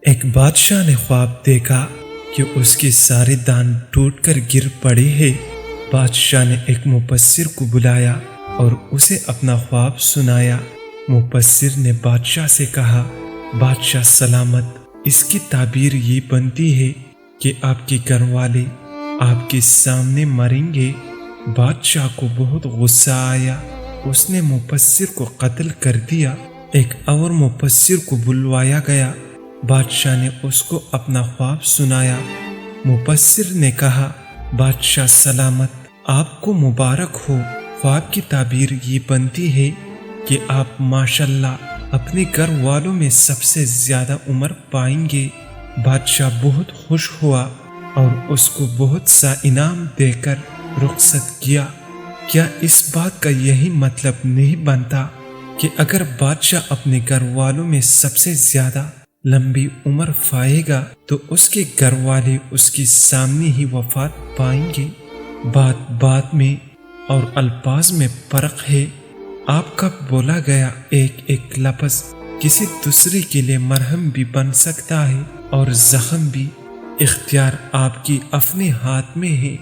ایک بادشاہ نے خواب دیکھا کہ اس کے سارے دان ٹوٹ کر گر پڑے ہیں۔ بادشاہ نے ایک مفسر کو بلایا اور اسے اپنا خواب سنایا۔ مفسر نے بادشاہ سے کہا، بادشاہ سلامت، اس کی تعبیر یہ بنتی ہے کہ آپ کے گھر والے آپ کے سامنے مریں گے۔ بادشاہ کو بہت غصہ آیا، اس نے مفسر کو قتل کر دیا۔ ایک اور مفسر کو بلوایا گیا، بادشاہ نے اس کو اپنا خواب سنایا۔ مفسر نے کہا، بادشاہ سلامت، آپ کو مبارک ہو، خواب کی تعبیر یہ بنتی ہے کہ آپ ماشاءاللہ اپنے گھر والوں میں سب سے زیادہ عمر پائیں گے۔ بادشاہ بہت خوش ہوا اور اس کو بہت سا انعام دے کر رخصت کیا۔ کیا اس بات کا یہی مطلب نہیں بنتا کہ اگر بادشاہ اپنے گھر والوں میں سب سے زیادہ لمبی عمر پائے گا تو اس کے گھر والے اس کے سامنے ہی وفات پائیں گے؟ بات بات میں اور الفاظ میں فرق ہے۔ آپ کا بولا گیا ایک ایک لفظ کسی دوسرے کے لیے مرہم بھی بن سکتا ہے اور زخم بھی۔ اختیار آپ کے اپنے ہاتھ میں ہے۔